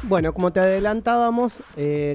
Bueno, como te adelantábamos,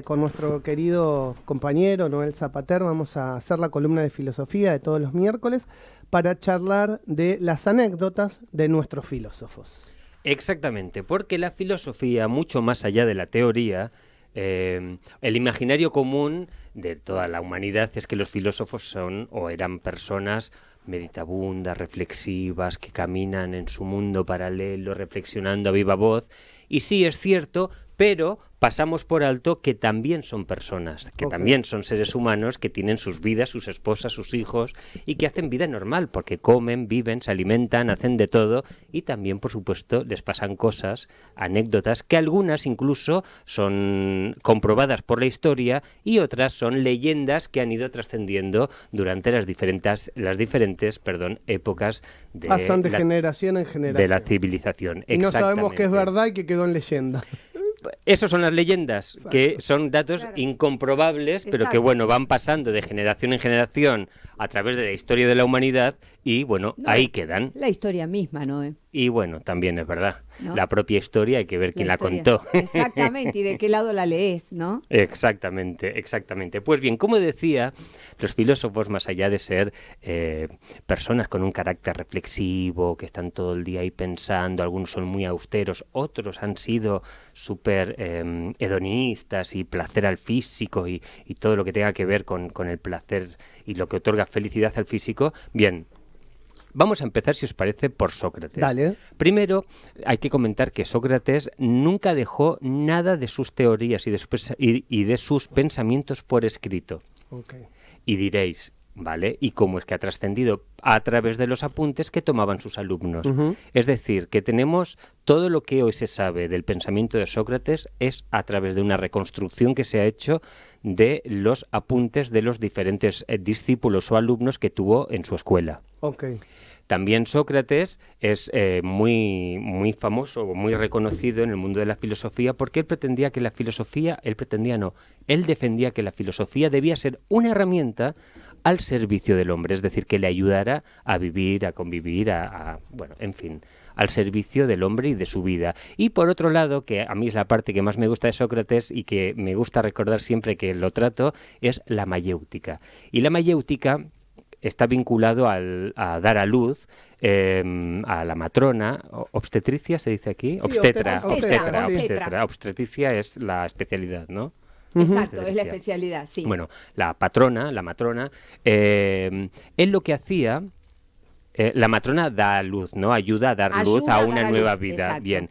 con nuestro querido compañero Noel Zapater vamos a hacer la columna de filosofía de todos los miércoles para charlar de las anécdotas de nuestros filósofos. Exactamente, porque la filosofía, mucho más allá de la teoría, el imaginario común de toda la humanidad es que los filósofos son o eran personas meditabundas, reflexivas, que caminan en su mundo paralelo, reflexionando a viva voz. Y sí, es cierto, pero pasamos por alto que también son personas, que también son seres humanos, que tienen sus vidas, sus esposas, sus hijos, y que hacen vida normal, porque comen, viven, se alimentan, hacen de todo, y también, por supuesto, les pasan cosas, anécdotas, que algunas incluso son comprobadas por la historia, y otras son leyendas que han ido trascendiendo durante las diferentes épocas de Pasan de generación en generación. de la civilización. Y no sabemos qué es verdad y qué quedó en leyenda. Esas son las leyendas, Exacto. que son datos incomprobables, pero que bueno, van pasando de generación en generación a través de la historia de la humanidad y bueno, ahí quedan. La historia misma, ¿no? Y bueno, también es verdad, ¿no? La propia historia hay que ver quién la historia. contó. Exactamente, y de qué lado la lees, ¿no? Exactamente, exactamente. Pues bien, como decía, los filósofos, más allá de ser personas con un carácter reflexivo, que están todo el día ahí pensando, algunos son muy austeros, otros han sido súper hedonistas y placer al físico y todo lo que tenga que ver con el placer y lo que otorga felicidad al físico, bien. Vamos a empezar, si os parece, por Sócrates. Dale. Primero, hay que comentar que Sócrates nunca dejó nada de sus teorías y de sus pensamientos por escrito. Okay. Y diréis, ¿vale? ¿Y cómo es que ha trascendido? A través de los apuntes que tomaban sus alumnos. Uh-huh. Es decir, que tenemos todo lo que hoy se sabe del pensamiento de Sócrates es a través de una reconstrucción que se ha hecho de los apuntes de los diferentes discípulos o alumnos que tuvo en su escuela. Okay. También Sócrates es muy famoso, muy reconocido en el mundo de la filosofía porque él defendía que la filosofía debía ser una herramienta al servicio del hombre, es decir, que le ayudara a vivir, a convivir, bueno, en fin, al servicio del hombre y de su vida. Y por otro lado, que a mí es la parte que más me gusta de Sócrates y que me gusta recordar siempre que lo trato, es la mayéutica. Y la mayéutica está vinculado a dar a luz a la matrona, obstetricia se dice aquí, Sí, obstetra. obstetra. Obstetricia es la especialidad, ¿no? Exacto, es la especialidad, sí. Bueno, la matrona, él lo que hacía, la matrona da a luz, ¿no? Ayuda a dar luz a una nueva vida. Exacto. Bien,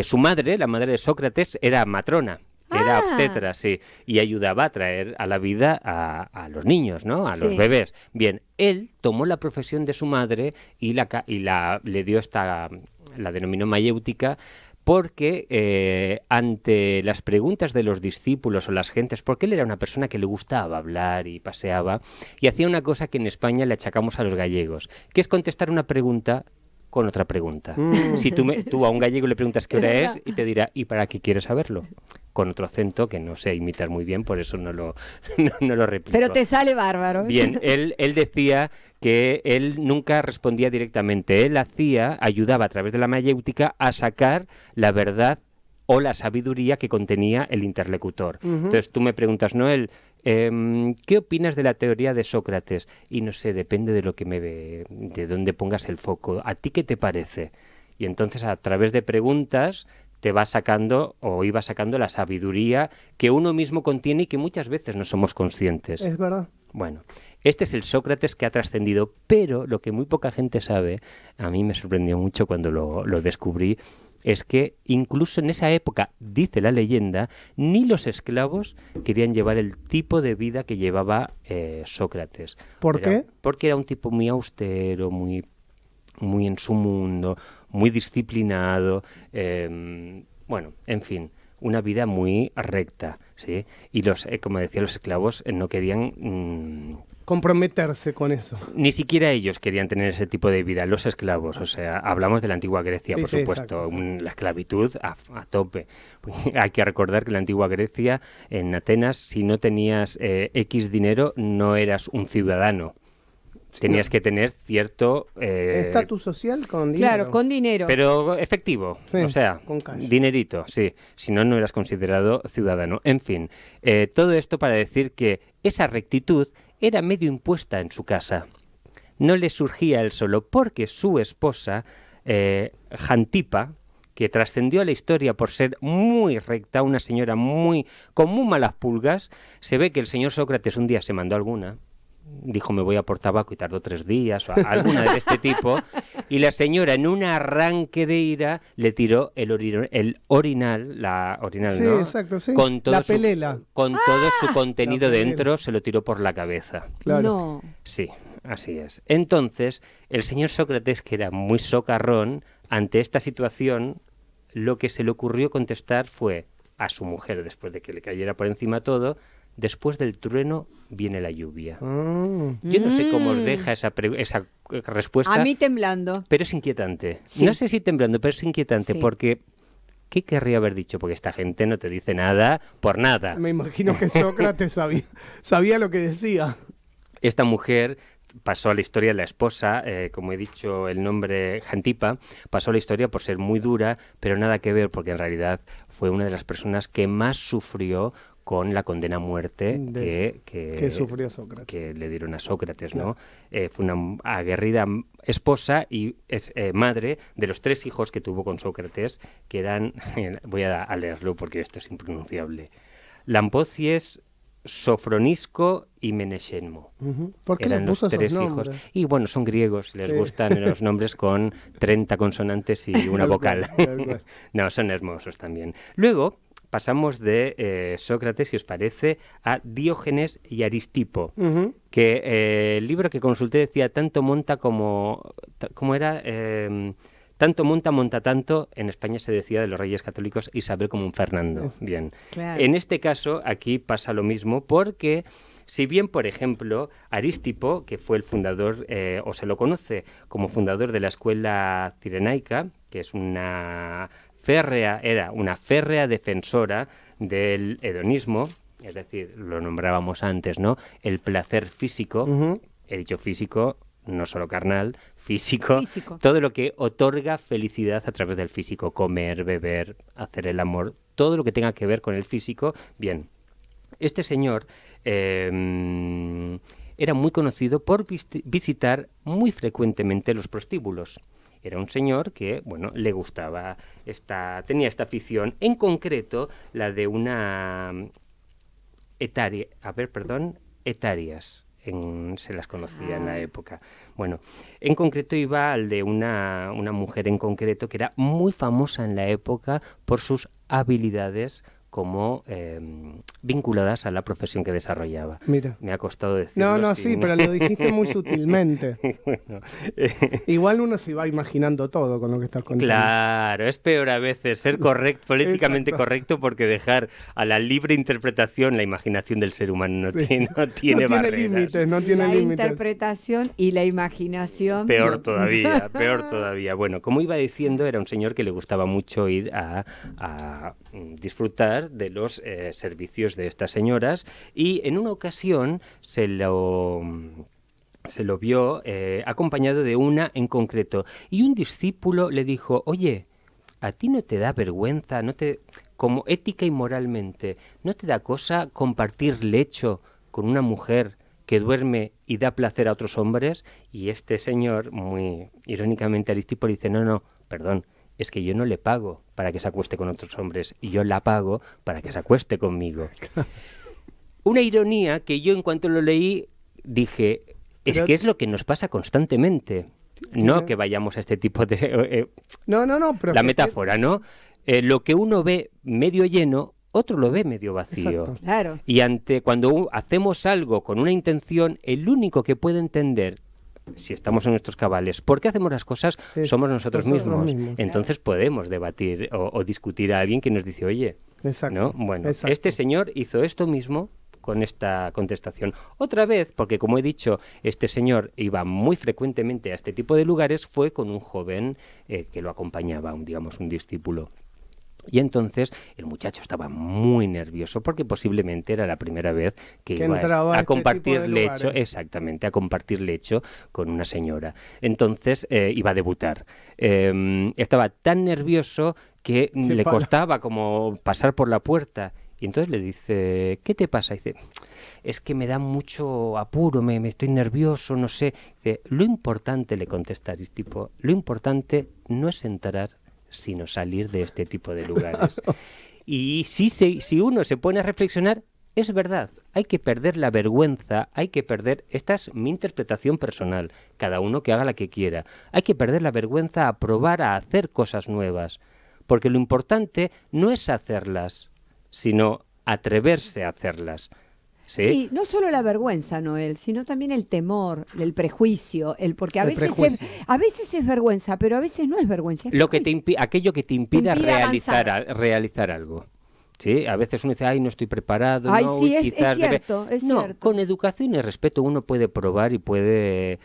su madre, la madre de Sócrates, era matrona. Era obstetra, sí, y ayudaba a traer a la vida a los niños, ¿no? A los bebés. Bien, él tomó la profesión de su madre y le dio la denominó mayéutica, porque ante las preguntas de los discípulos o las gentes, porque él era una persona que le gustaba hablar y paseaba, y hacía una cosa que en España le achacamos a los gallegos, que es contestar una pregunta con otra pregunta. Si tú a un gallego le preguntas qué hora es y te dirá, ¿y para qué quieres saberlo? Con otro acento que no sé imitar muy bien, por eso no lo replico. Pero te sale bárbaro. Bien, él decía que él nunca respondía directamente. Él ayudaba a través de la mayéutica a sacar la verdad o la sabiduría que contenía el interlocutor. Uh-huh. Entonces tú me preguntas, Noel, ¿qué opinas de la teoría de Sócrates? Y no sé, depende de dónde pongas el foco. ¿A ti qué te parece? Y entonces a través de preguntas te va sacando o iba sacando la sabiduría que uno mismo contiene y que muchas veces no somos conscientes. Es verdad. Bueno, este es el Sócrates que ha trascendido, pero lo que muy poca gente sabe, a mí me sorprendió mucho cuando lo descubrí, es que incluso en esa época, dice la leyenda, ni los esclavos querían llevar el tipo de vida que llevaba Sócrates. ¿Por qué? Porque era un tipo muy austero, muy en su mundo, muy disciplinado, bueno, en fin, una vida muy recta, ¿sí? Y como decía, los esclavos no querían comprometerse con eso. Ni siquiera ellos querían tener ese tipo de vida, los esclavos. O sea, hablamos de la antigua Grecia, sí, por sí, supuesto, exacto. La esclavitud a tope. Hay que recordar que en la antigua Grecia, en Atenas, si no tenías X dinero, no eras un ciudadano. Tenías que tener cierto... estatus social con dinero. Claro, con dinero. Pero efectivo, Sí, o sea, con cash. dinerito, sí. Si no, no eras considerado ciudadano. En fin, todo esto para decir que esa rectitud era medio impuesta en su casa. No le surgía él solo, porque su esposa, Jantipa, que trascendió a la historia por ser muy recta, una señora con muy malas pulgas, se ve que el señor Sócrates un día se mandó alguna, dijo me voy a por tabaco y tardó 3 días, o alguna de este tipo, y la señora en un arranque de ira le tiró el orinal, Sí, ¿no? exacto, sí. Con todo La pelela. con todo su contenido La pelela. dentro, se lo tiró por la cabeza. Claro. No. Sí, así es. Entonces, el señor Sócrates, que era muy socarrón, ante esta situación, lo que se le ocurrió contestar fue a su mujer, después de que le cayera por encima todo, después del trueno viene la lluvia. Yo no sé cómo os deja esa respuesta, A mí temblando. pero es inquietante. Sí. No sé si temblando, pero es inquietante, Sí. porque ¿qué querría haber dicho? Porque esta gente no te dice nada por nada. Me imagino que Sócrates sabía lo que decía. Esta mujer pasó a la historia, la esposa, como he dicho el nombre, Jantipa, pasó a la historia por ser muy dura, pero nada que ver, porque en realidad fue una de las personas que más sufrió con la condena a muerte que sufrió Sócrates. que le dieron a Sócrates, ¿no? Claro. Fue una aguerrida esposa y es madre de los 3 hijos que tuvo con Sócrates, que eran, voy a leerlo porque esto es impronunciable, Lampocies, Sofronisco y Menexenmo. ¿Por qué Eran le los puso 3 esos hijos. nombres? Y bueno, son griegos, les Sí. gustan los nombres con 30 consonantes y una Tal vocal. cual, tal cual. No, son hermosos también. Luego pasamos de Sócrates, si os parece, a Diógenes y Aristipo, Ujú. que el libro que consulté decía tanto monta como... ¿Cómo era? Tanto monta tanto, en España se decía de los reyes católicos Isabel como un Fernando. Bien. Claro. En este caso, aquí pasa lo mismo, porque si bien, por ejemplo, Aristipo, que fue el fundador, o se lo conoce como fundador de la escuela cirenaica, que es era una férrea defensora del hedonismo, es decir, lo nombrábamos antes, ¿no? El placer físico, Ujú. he dicho físico, no solo carnal, físico, Físico. todo lo que otorga felicidad a través del físico, comer, beber, hacer el amor, todo lo que tenga que ver con el físico, bien. Este señor era muy conocido por visitar muy frecuentemente los prostíbulos. Era un señor que, bueno, le gustaba, tenía esta afición, en concreto la de una etarias. Se las conocía en la época. Bueno, en concreto iba al de una mujer en concreto que era muy famosa en la época por sus habilidades como vinculadas a la profesión que desarrollaba. Mira. Me ha costado decirlo. No, así, sí, pero lo dijiste muy sutilmente. Bueno, Igual uno se va imaginando todo con lo que estás contando. claro, es peor a veces ser políticamente Exacto. correcto, porque dejar a la libre interpretación la imaginación del ser humano Sí. no tiene barreras. límites, no tiene La límites. interpretación y la imaginación. Peor no. todavía, peor todavía. Bueno, como iba diciendo, era un señor que le gustaba mucho ir a disfrutar de los servicios de estas señoras, y en una ocasión se lo vio acompañado de una en concreto, y un discípulo le dijo: oye, ¿a ti no te da vergüenza, como ética y moralmente, no te da cosa compartir lecho con una mujer que duerme y da placer a otros hombres? Y este señor, muy irónicamente, Aristipo, le dice: no, perdón, es que yo no le pago para que se acueste con otros hombres, y yo la pago para que se acueste conmigo. Una ironía que yo, en cuanto lo leí, dije, es que es lo que nos pasa constantemente. No que vayamos a este tipo de... No, pero... la metáfora, ¿no? Lo que uno ve medio lleno, otro lo ve medio vacío. Exacto. Claro. Y cuando hacemos algo con una intención, el único que puede entender, si estamos en nuestros cabales, por qué hacemos las cosas, somos nosotros mismos. Entonces podemos debatir o discutir a alguien que nos dice: oye, Exacto. ¿no? Bueno, Exacto. este señor hizo esto mismo con esta contestación. Otra vez, porque como he dicho, este señor iba muy frecuentemente a este tipo de lugares, fue con un joven que lo acompañaba, digamos, un discípulo. Y entonces el muchacho estaba muy nervioso porque posiblemente era la primera vez que iba entraba a a este compartir tipo de lecho, lugares. exactamente, a compartir lecho con una señora. Entonces iba a debutar. Estaba tan nervioso que le palo. costaba como pasar por la puerta. Y entonces le dice, ¿qué te pasa? Y dice, es que me da mucho apuro, me estoy nervioso, no sé. Dice, lo importante, le contesta Aristipo, lo importante no es entrar, sino salir de este tipo de lugares. Y si uno se pone a reflexionar, es verdad, hay que perder la vergüenza, hay que perder, esta es mi interpretación personal, cada uno que haga la que quiera, hay que perder la vergüenza a probar a hacer cosas nuevas, porque lo importante no es hacerlas, sino atreverse a hacerlas. ¿Sí? Sí, no solo la vergüenza, Noel, sino también el temor, el prejuicio, porque a El veces prejuicio. a veces es vergüenza, pero a veces no es vergüenza. Es Lo que prejuicio. aquello que te impida impide realizar, avanzar. realizar algo. Sí, a veces uno dice, ay, no estoy preparado, Ay, no, sí, uy, es quizás cierto, es No, cierto. con educación y respeto uno puede probar y puede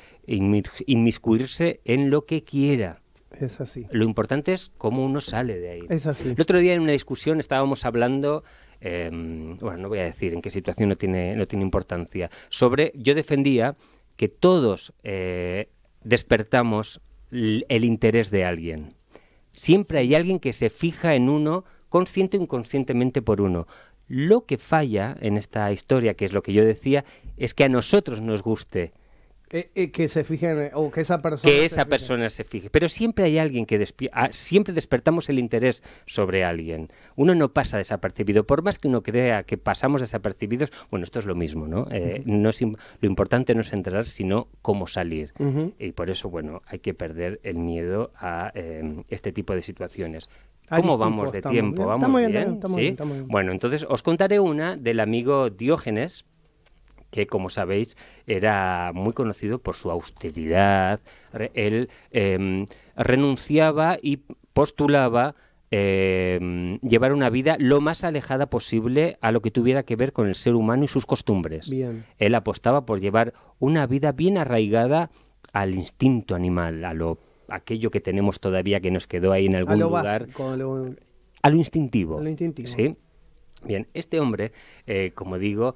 inmiscuirse en lo que quiera. Es así. Lo importante es cómo uno sale de ahí. Es así. El otro día en una discusión estábamos hablando, bueno, no voy a decir en qué situación, no tiene importancia, yo defendía que todos despertamos el interés de alguien. Siempre hay alguien que se fija en uno, consciente o inconscientemente por uno. Lo que falla en esta historia, que es lo que yo decía, es que a nosotros nos guste. Que se fijen, o que esa persona Que se esa fije. persona se fije. Pero siempre hay alguien que siempre despertamos el interés sobre alguien. Uno no pasa desapercibido. Por más que uno crea que pasamos desapercibidos, bueno, esto es lo mismo, ¿no? Lo importante no es entrar, sino cómo salir. Ujú. Y por eso, bueno, hay que perder el miedo a este tipo de situaciones. Aristipo, ¿Cómo vamos de estamos tiempo? bien. ¿Vamos Estamos bien, bien? estamos ¿Sí? bien, estamos bien. Bueno, entonces os contaré una del amigo Diógenes, que, como sabéis, era muy conocido por su austeridad. Él renunciaba y postulaba llevar una vida lo más alejada posible a lo que tuviera que ver con el ser humano y sus costumbres. Bien. Él apostaba por llevar una vida bien arraigada al instinto animal, aquello que tenemos todavía que nos quedó ahí en A algún lo lugar, básico, a lo instintivo. a lo instintivo. ¿Sí? Bien, este hombre, como digo,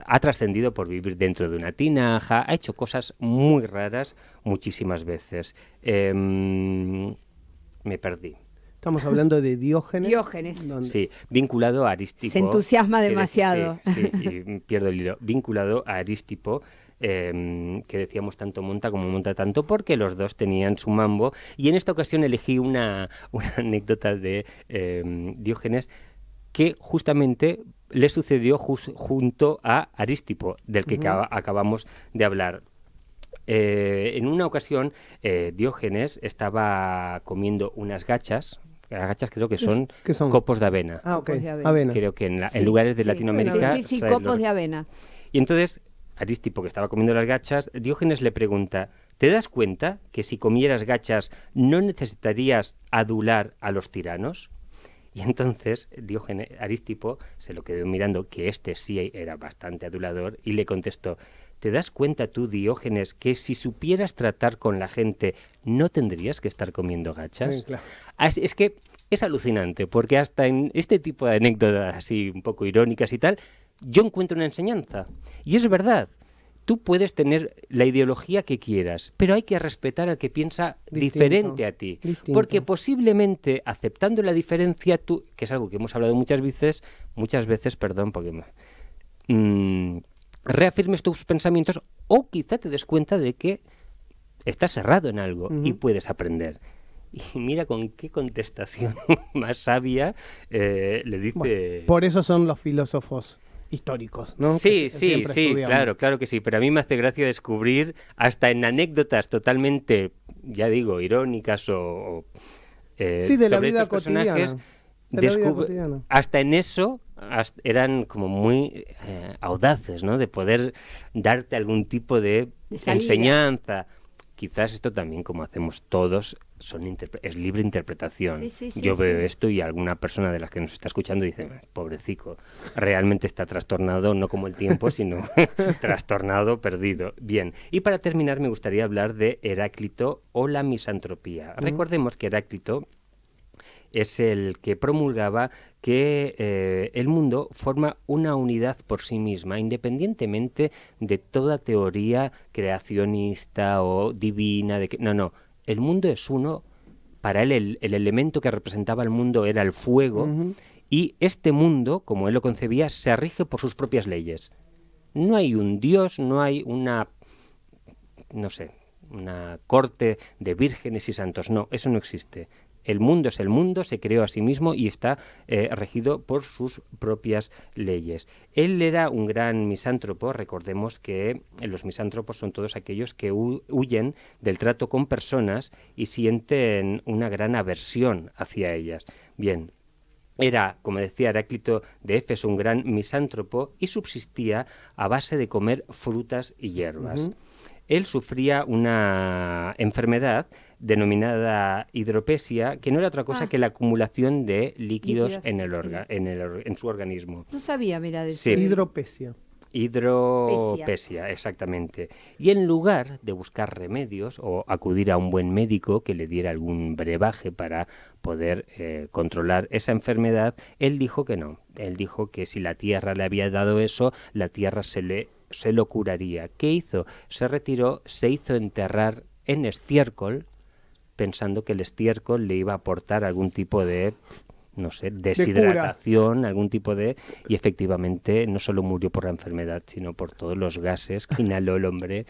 ha trascendido por vivir dentro de una tinaja, ha hecho cosas muy raras muchísimas veces. Me perdí. Estamos hablando de Diógenes. Diógenes. donde- Sí, vinculado a Aristipo. Se entusiasma que demasiado. Sí, y pierdo el hilo. Vinculado a Aristipo, que decíamos tanto monta como monta tanto, porque los dos tenían su mambo. Y en esta ocasión elegí una anécdota de Diógenes que justamente le sucedió junto a Aristipo, del que acabamos de hablar. En una ocasión, Diógenes estaba comiendo unas gachas. Las gachas creo que son, ¿Qué son? copos de avena. Ah, ok. Copos de avena. Avena. Creo que en Sí, lugares de sí. Latinoamérica... Sí, se copos lo- de avena. Y entonces, Aristipo, que estaba comiendo las gachas, Diógenes le pregunta, ¿te das cuenta que si comieras gachas no necesitarías adular a los tiranos? Y entonces Aristipo se lo quedó mirando, que este sí era bastante adulador, y le contestó, ¿te das cuenta tú, Diógenes, que si supieras tratar con la gente no tendrías que estar comiendo gachas? Sí, claro. Es que es alucinante, porque hasta en este tipo de anécdotas así un poco irónicas y tal, yo encuentro una enseñanza. Y es verdad, tú puedes tener la ideología que quieras, pero hay que respetar al que piensa Distinto, diferente a ti. distinto. Porque posiblemente aceptando la diferencia, tú, que es algo que hemos hablado muchas veces, porque reafirmes tus pensamientos o quizá te des cuenta de que estás cerrado en algo y puedes aprender. Y mira con qué contestación más sabia le dice... Bueno, por eso son los filósofos históricos, ¿no? Sí, Que sí, siempre sí, estudiamos. claro que sí, pero a mí me hace gracia descubrir hasta en anécdotas totalmente, ya digo, irónicas o Sí, de la sobre vida estos personajes, cotidiana. De la vida cotidiana. hasta en eso eran como muy audaces, ¿no? De poder darte algún tipo de salida. enseñanza. Quizás esto también, como hacemos todos, es libre interpretación. Sí, Yo veo sí. esto y alguna persona de las que nos está escuchando dice, pobrecico, realmente está trastornado, no como el tiempo, sino trastornado, perdido. Bien, y para terminar me gustaría hablar de Heráclito o la misantropía. Recordemos que Heráclito es el que promulgaba que el mundo forma una unidad por sí misma, independientemente de toda teoría creacionista o divina. No, el mundo es uno. Para él el elemento que representaba el mundo era el fuego, y este mundo, como él lo concebía, se rige por sus propias leyes. No hay un Dios, no hay una corte de vírgenes y santos. No, eso no existe. El mundo es el mundo, se creó a sí mismo y está regido por sus propias leyes. Él era un gran misántropo. Recordemos que los misántropos son todos aquellos que huyen del trato con personas y sienten una gran aversión hacia ellas. Bien, era, como decía Heráclito de Éfeso, un gran misántropo y subsistía a base de comer frutas y hierbas. Él sufría una enfermedad denominada hidropesia, que no era otra cosa que la acumulación de líquidos en su organismo. No sabía, mira, de eso. Sí. Hidropesia. Hidropesia, exactamente. Y en lugar de buscar remedios o acudir a un buen médico que le diera algún brebaje para poder controlar esa enfermedad, él dijo que no. Él dijo que si la tierra le había dado eso, la tierra se lo curaría. ¿Qué hizo? Se retiró, se hizo enterrar en estiércol, pensando que el estiércol le iba a aportar algún tipo de, deshidratación, algún tipo de... Y efectivamente no solo murió por la enfermedad, sino por todos los gases que inhaló el hombre,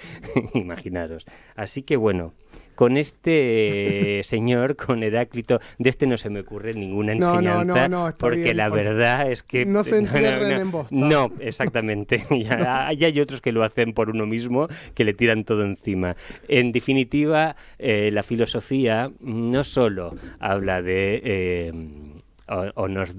imaginaros. Así que bueno, con este señor, con Heráclito, de este no se me ocurre ninguna enseñanza, porque bien, la verdad es que... No se entierren en Boston. No, exactamente. Ya hay otros que lo hacen por uno mismo, que le tiran todo encima. En definitiva, la filosofía no solo habla de... o nos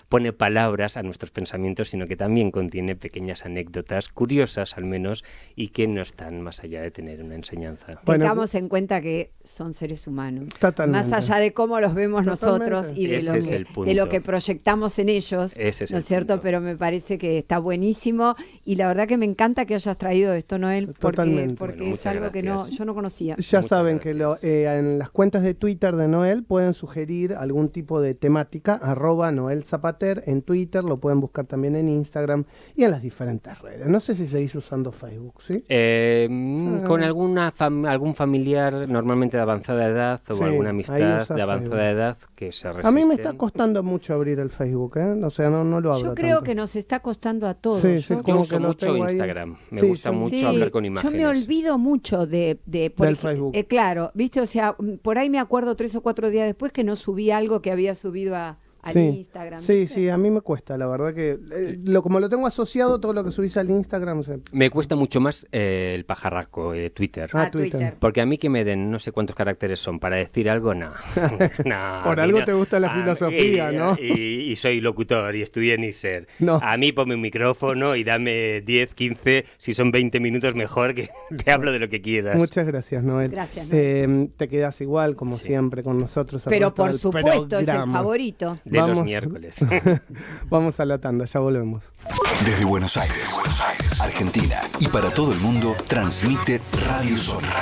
pone palabras a nuestros pensamientos, sino que también contiene pequeñas anécdotas, curiosas al menos, y que no están más allá de tener una enseñanza. Tengamos en cuenta que son seres humanos. Totalmente. Más allá de cómo los vemos nosotros y de lo que proyectamos en ellos, ¿no es cierto? Pero me parece que está buenísimo, y la verdad que me encanta que hayas traído esto, Noel, porque bueno, es algo gracias. que yo no conocía. Ya Muchas saben gracias. que en las cuentas de Twitter de Noel pueden sugerir algún tipo de temática, @Noel Zapater en Twitter, lo pueden buscar también en Instagram y en las diferentes redes. No sé si seguís usando Facebook, ¿sí? Con algún familiar, normalmente de avanzada edad, o Sí, alguna ahí amistad usa de avanzada Facebook. edad que se resisten. A mí me está costando mucho abrir el Facebook, ¿eh? O sea, no lo abro Yo creo tanto. que nos está costando a todos. Sí, sí, Yo como Yo uso que lo mucho tengo ahí. Instagram. Me Sí, gusta yo- mucho Sí, hablar con imágenes. Yo me olvido mucho Del Facebook. claro, viste, o sea, por ahí me acuerdo 3 o 4 días después que no subí algo que había subido al Sí. Instagram. Sí, ¿viste? sí, a mí me cuesta, la verdad que como lo tengo asociado, todo lo que subís al Instagram. Me cuesta mucho más el pajarraco de Twitter. Ah, Twitter. Porque a mí que me den no sé cuántos caracteres son para decir algo, no. No, Por a mí algo no. te gusta la A mí- filosofía, ¿no? Y soy locutor y estudié en ISER. No. A mí ponme un micrófono y dame 10, 15, si son 20 minutos mejor, que te hablo de lo que quieras. Muchas gracias, Noel. Gracias, Noel. Te quedas igual, como Sí. siempre, con nosotros. el Pero resto por del supuesto, es el programa. favorito. De los Vamos. miércoles. Vamos a la tanda, ya volvemos. Desde Buenos Aires, Argentina y para todo el mundo, transmite Radio Sónica.